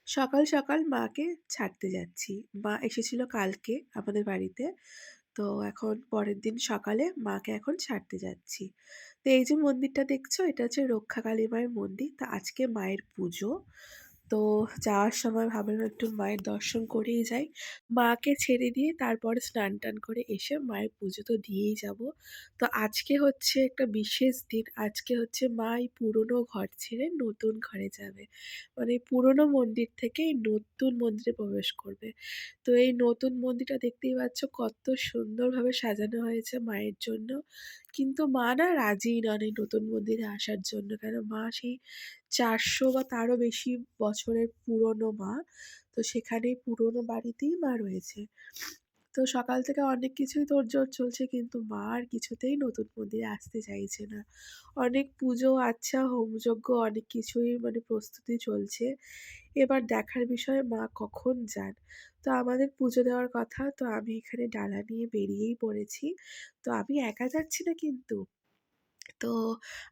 সকাল সকাল মাকে ছাড়তে যাচ্ছি। মা এসেছিল কালকে আমাদের বাড়িতে। তো এখন পরের দিন সকালে মাকে এখন ছাড়তে যাচ্ছি। তো এই যে মন্দিরটা দেখছো, এটা হচ্ছে রক্ষাকালী মায়ের মন্দির। তো আজকে মায়ের পুজো। তো যাওয়ার সময় ভাবলাম একটু মায়ের দর্শন করেই যাই। মাকে ছেড়ে দিয়ে তারপরে স্নান-টান করে এসে মায়ের পুজো তো দিয়েই যাবো। তো আজকে হচ্ছে একটা বিশেষ দিন। আজকে হচ্ছে মা এই পুরনো ঘর ছেড়ে নতুন ঘরে যাবে। মানে পুরনো মন্দির থেকে এই নতুন মন্দিরে প্রবেশ করবে। তো এই নতুন মন্দিরটা দেখতেই পাচ্ছ কত সুন্দরভাবে সাজানো হয়েছে মায়ের জন্য। কিন্তু মা না রাজিই নন এই নতুন মন্দিরে আসার জন্য। কেন মা সেই ৪০০ বা তারও বেশি বছরের পুরনো মা। তো সেখানে পুরনো বাড়িতেই মা রয়েছে। তো সকাল থেকে অনেক কিছুই তোড়জোড় চলছে, কিন্তু মা আর কিছুতেই নতুন মন্দিরে আসতে চাইছে না। অনেক পুজো, আচ্চা, হোমযজ্ঞ অনেক কিছুই মানে প্রস্তুতি চলছে। এবার দেখার বিষয় মা কখন যান। তো আমাদের পুজো দেওয়ার কথা, তো আমি এখানে ডালা নিয়ে বেরিয়েই পড়েছি। তো আমি একা যাচ্ছি না কিন্তু। তো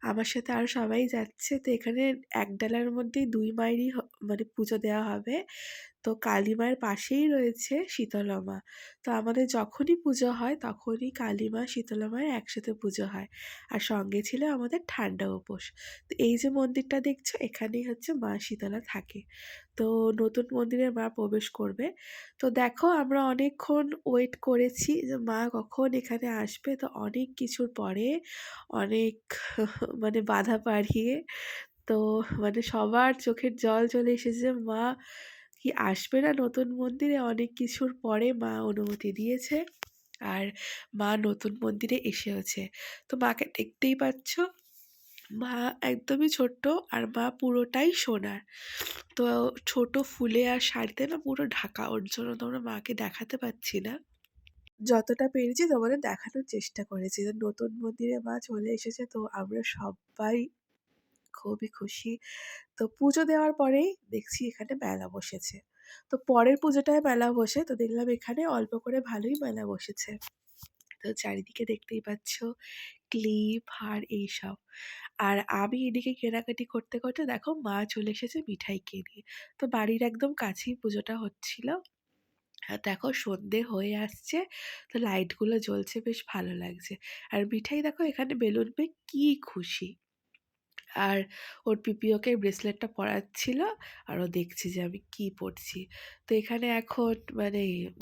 আমার সাথে আরো সবাই যাচ্ছে। তো এখানে এক ডালার মধ্যেই ২ মায়েরই মানে পুজো দেওয়া হবে। তো কালী মায়ের পাশেই রয়েছে শীতলা মা। তো আমাদের যখনই পুজো হয় তখনই কালী মা, শীতলা মায়ের একসাথে পুজো হয়। আর সঙ্গে ছিল আমাদের ঠান্ডা উপোস। তো এই যে মন্দিরটা দেখছো, এখানেই হচ্ছে মা শীতলা থাকে। তো নতুন মন্দিরে মা প্রবেশ করবে। তো দেখো আমরা অনেকক্ষণ ওয়েট করেছি যে মা কখন এখানে আসবে। তো অনেক কিছুর পরে অনেক মানে বাধা পাড়িয়ে, তো মানে সবার চোখের জল চলে এসেছে। মা কি আসবে না নতুন মন্দিরে? অনেক কিছুর পরে মা অনুমতি দিয়েছে। আর মা নতুন মন্দিরে এসেওছে। তো মাকে দেখতেই পাচ্ছ। মা একদমই ছোট্ট, আর মা পুরোটাই সোনার। তো ছোট ফুলে আর শাড়িতে না পুরো ঢাকা। ওর জন্য তোমরা মাকে দেখাতে পারছি না। যতটা পেরেছি তোমাদের দেখানোর চেষ্টা করেছি। তো নতুন মন্দিরে মা চলে এসেছে, তো আমরা সবাই খুবই খুশি। তো পুজো দেওয়ার পরেই দেখছি এখানে মেলা বসেছে। তো পরের পুজোটায় মেলা বসে, তো দেখলাম এখানে অল্প করে ভালোই মেলা বসেছে। তো চারিদিকে দেখতেই পাচ্ছ ক্লিপ, হার এইসব। আর আমি এদিকে কেনাকাটি করতে করতে দেখো মা চলে এসেছে মিঠাই কিনে। তো বাড়ির একদম কাছেই পুজোটা হচ্ছিল। আর দেখো সন্ধে হয়ে আসছে, তো লাইটগুলো জ্বলছে, বেশ ভালো লাগছে। আর মিঠাই দেখো এখানে বেলুন পেয়ে কি খুশি। আর ওর পিপি ওকে ব্রেসলেটটা পরাচ্ছিল, আর ও দেখছে যে আমি কি পরছি। তো এখানে এখন মানে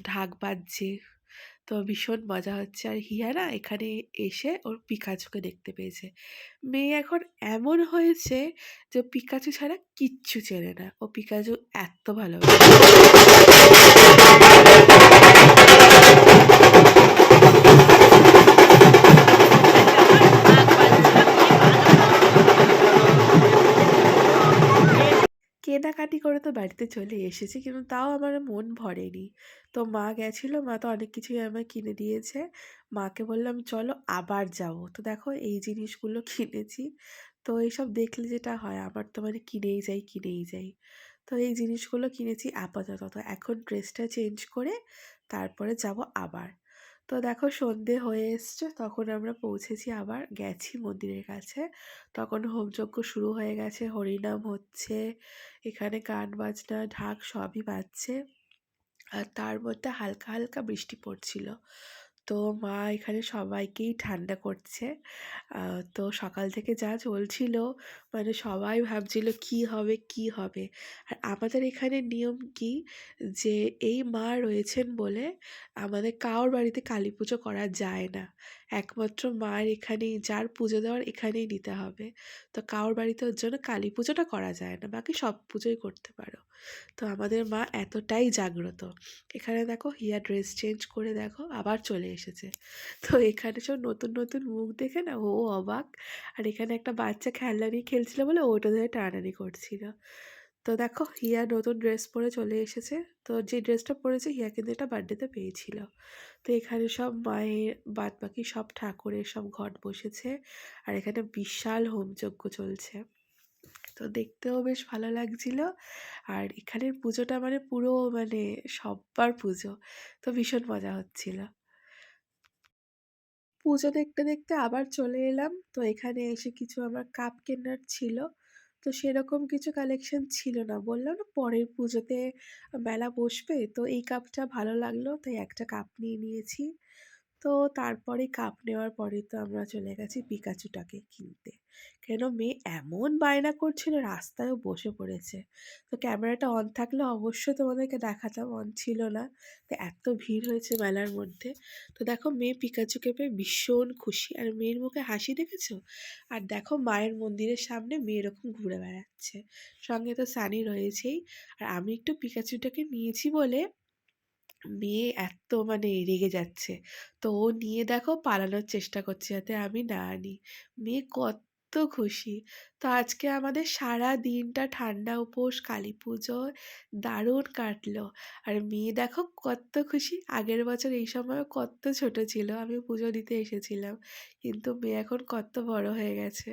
ঢাক বাজছে, তো ভীষণ মজা হচ্ছে। আর হিয়া না এখানে এসে ওর পিকাচুকে দেখতে পেয়েছে। মেয়ে এখন এমন হয়েছে যে পিকাচু ছাড়া কিচ্ছু চেনে না। ও পিকাচু এত ভালোবাসে। কেনাকাটি করে তো বাড়িতে চলে এসেছি, কিন্তু তাও আমার মন ভরেনি। তো মা গেছিল, মা তো অনেক কিছুই আমায় কিনে দিয়েছে। মাকে বললাম চলো আবার যাবো। তো দেখো এই জিনিসগুলো কিনেছি। তো এইসব দেখলে যেটা হয় আমার তো মানে কিনেই যাই, কিনেই যাই। তো এই জিনিসগুলো কিনেছি আপাতত। তো এখন ড্রেসটা চেঞ্জ করে তারপরে যাব আবার। তো দেখো সন্ধে হয়ে এসছে, তখন আমরা পৌঁছেছি, আবার গেছি মন্দিরের কাছে। তখন হোমযজ্ঞ শুরু হয়ে গেছে, হরিনাম হচ্ছে, এখানে গান বাজনা ঢাক সবই বাজছে। আর তার মধ্যে হালকা হালকা বৃষ্টি পড়ছিল। তো মা এখানে সবাইকেই ঠান্ডা করছে। তো সকাল থেকে যা চলছিল, মানে সবাই ভাবছিল কি হবে কি হবে। আর আমাদের এখানে নিয়ম কি, যে এই মা রয়েছেন বলে আমাদের কারোর বাড়িতে কালী পুজো করা যায় না। একমাত্র মার এখানেই, যার পুজো দেওয়ার এখানেই নিতে হবে। তো কারোর বাড়িতে ওর জন্য কালী পুজোটা করা যায় না, বাকি সব পুজোই করতে পারো। তো আমাদের মা এতটাই জাগ্রত। এখানে দেখো হিয়া ড্রেস চেঞ্জ করে দেখো আবার চলে এসেছে। তো এখানে সব নতুন নতুন মুখ দেখে না ও অবাক। আর এখানে একটা বাচ্চা খেলনা নিয়ে খেলছিল বলে ওটা ধরে টানাটানি করছিল। তো দেখো হিয়া নতুন ড্রেস পরে চলে এসেছে। তো যে ড্রেসটা পরেছে হিয়া কিন্তু এটা বার্থডেতে পেয়েছিল। তো এখানে সব মায়ের বাদ বাকি সব ঠাকুরের সব ঘট বসেছে। আর এখানে বিশাল হোমযজ্ঞ চলছে। তো দেখতেও বেশ ভালো লাগছিল। আর এখানের পুজোটা মানে পুরো মানে সব্বার পুজো। তো ভীষণ মজা হচ্ছিল। পুজো দেখতে দেখতে আবার চলে এলাম। তো এখানে এসে কিছু আমার কাপ কেনার ছিল। তো সেরকম কিছু কালেকশন ছিল না। বললাম না পরের পুজোতে মেলা বসবে, তো এই কাপটা ভালো লাগলো তাই একটা কাপ নিয়ে নিয়েছি। তো তারপরে কাপ নেওয়ার পরে তো আমরা চলে গেছি পিকাচুটাকে কিনতে। কেন মেয়ে এমন বায়না করছিল রাস্তায়ও বসে পড়েছে। তো ক্যামেরাটা অন থাকলে অবশ্যই তোমাদেরকে দেখাতাম, অন ছিল না। তো এত ভিড় হয়েছে মেলার মধ্যে। তো দেখো মেয়ে পিকাচুকে পেয়ে ভীষণ খুশি। আর মেয়ের মুখে হাসি দেখেছো? আর দেখো মায়ের মন্দিরের সামনে মেয়ে এরকম ঘুরে বেড়াচ্ছে। সঙ্গে তো সানি রয়েছেই। আর আমি একটু পিকাচুটাকে নিয়েছি বলে মেয়ে এত্ত মানে রেগে যাচ্ছে। তো ও নিয়ে দেখো পালানোর চেষ্টা করছে যাতে আমি না আনি। মেয়ে কত্ত খুশি। তো আজকে আমাদের সারাদিনটা ঠান্ডা উপোস, কালীপুজোয় দারুণ কাটলো। আর মেয়ে দেখো কত্ত খুশি। আগের বছর এই সময় কত্ত ছোট ছিল। আমি পুজো দিতে এসেছিলাম। কিন্তু মেয়ে এখন কত্ত বড় হয়ে গেছে।